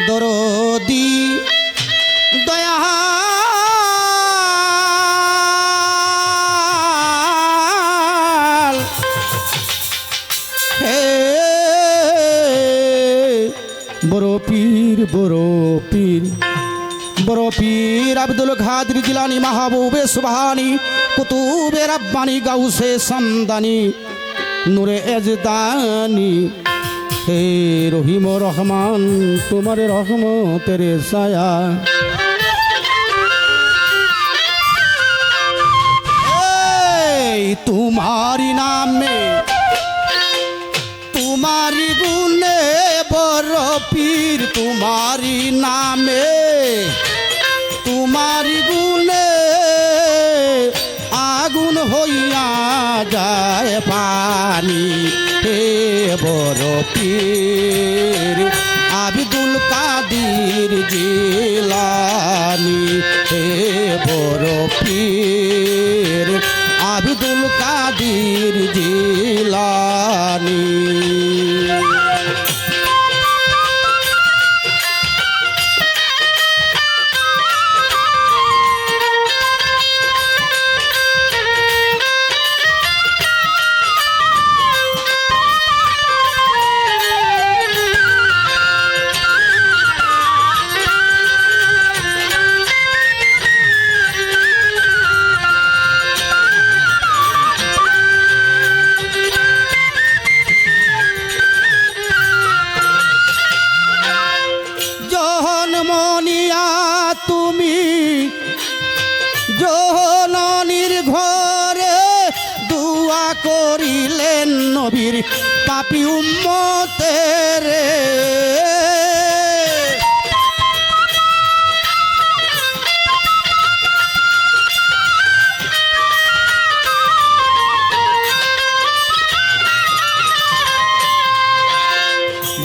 দরদি দয়াল হে বড় পীর আব্দুল কাদের জিলানী মাহবুবে সুবহানী কুতুবে রব্বানী গাউসে সমদানী নূরে এজদানী হে রহিম রহমান তোমার রহমতের ছায়া तुम्हारी नाम में तुम्हारी गुने बड़ो पीर तुम्हारी नाम में तुम्हारी गुने आगुन होइया जाए पानी हे बड़ो पीर আব্দুল কাদের জিলানী হে বড় পীর আব্দুল কাদের জিলানী জননীর ঘরে দুয়া করিলেন নবীর পাপী উম্মতের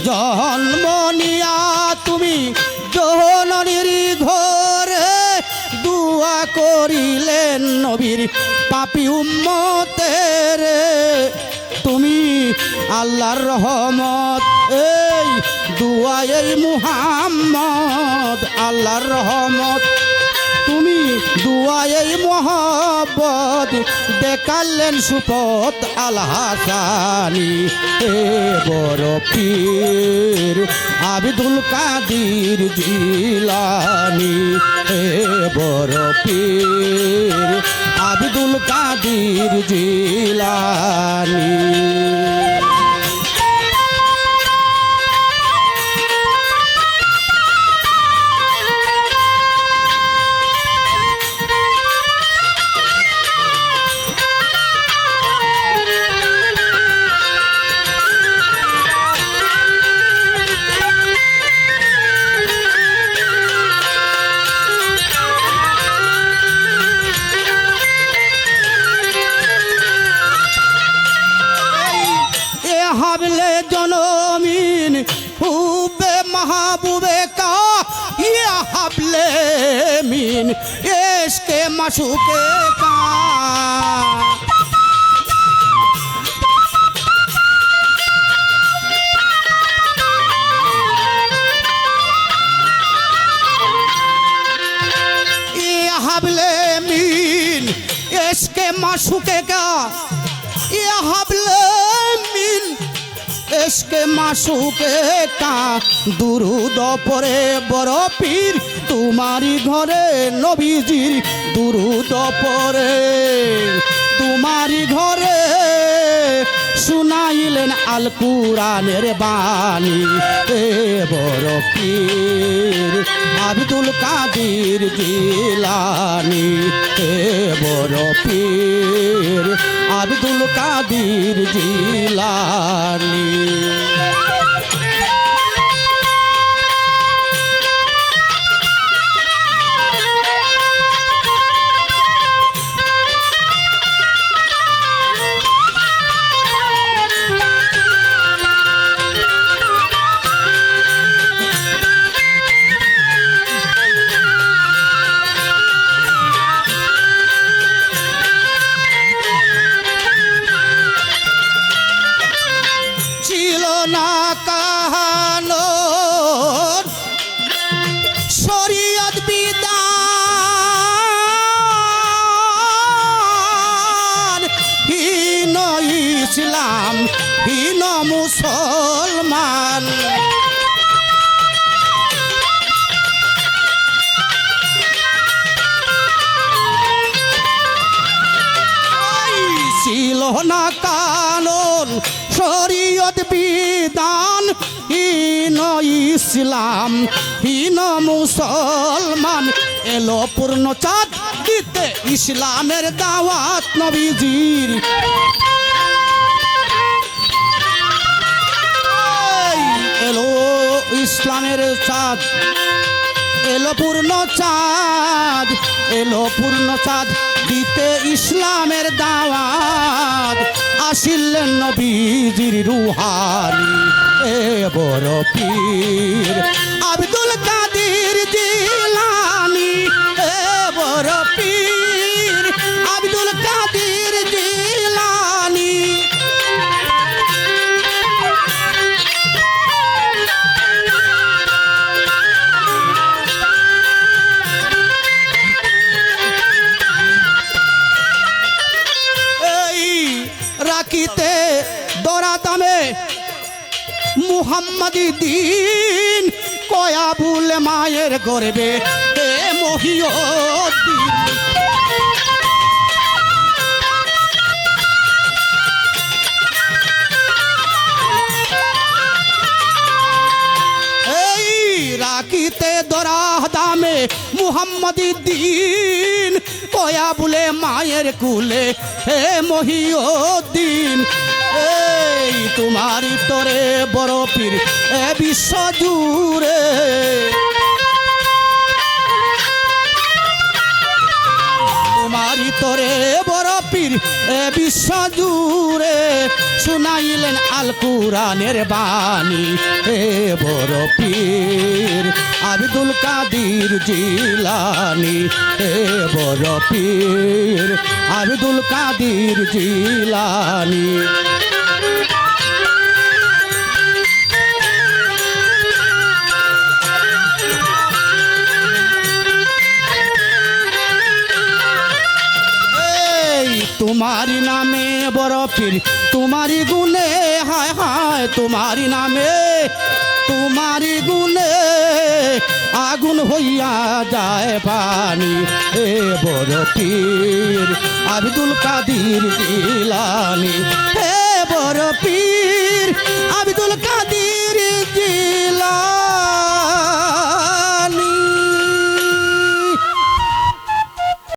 জন্ম নিয়া তুমি জননীর ঘরে দুয়া করিলেন নবীর পাপী উম্মতের তুমি আল্লাহর রহমত এই দুয়া এই মুহাম্মদ আল্লাহর রহমত তুমি দুয়া এই মোহব্বত দেখালেন সুপথ আল হাসানী হে বড় পীর আব্দুল কাদের জিলানী হে বড় পীর আব্দুল কাদের জিলানী हाबले जनमीन हुबे महबूबे का ये हाबले मीन इसके माशूके का ये हाबले मीन इसके माशूके का ये हाबले मीन এসকে মাসুকে কা দুরুদ পরে বড় পীর তোমারি ঘরে নবীজির দুরুদ পরে তোমারি ঘরে শুনাইলেন আল কুরআনের বাণী এ বড় পীর আব্দুল কাদের জিলানী এ বড় পীর আব্দুল কাদের জিলানী ইসলাম হীন মুসলমান। ছিল না কানুন শরীয়ত বিধান, হীন ইসলাম হীন মুসলমান। এলো পূর্ণ চাঁদ দিতে ইসলামের দাওয়াত নবীজির। এলো ইসলামের চাঁদ, এলো পূর্ণ চাঁদ, এলো পূর্ণ চাঁদ দিতে ইসলামের দাওয়াত। আসিলেন নবীজির রুহানি এ বড় পীর আব্দুল কাদের জিলানী। এ বড় পীর আব্দুল কাদের জিলানী। রাখিতে দরা দামে মুহাম্মাদি দিন, কয়া ভুলে মায়ের গর্বে হে মহিউদ্দিন। এই রাখিতে দরা দামে মুহাম্মাদি দিন, কয়া ভুলে মায়ের কুলে হে মহিউদ্দিন। এই তোমারই তোরে বড় পীর এ বিশ্ব জুড়ে। তোমারই তোরে বড় পীর এ বিশ্ব জুড়ে। শুনাইলেন আল কুরআনের বাণী হে বড় পীর আব্দুল কাদের জিলানী। হে বড় পীর আব্দুল কাদের জিলানী। তোমারি নামে বড় পীর তোমারি গুণে, হায় হায় তোমারি নামে তোমারি গুণে আগুন হইয়া যায় পানি। হে বড় পীর আব্দুল কাদের জিলানী। হে বড় পীর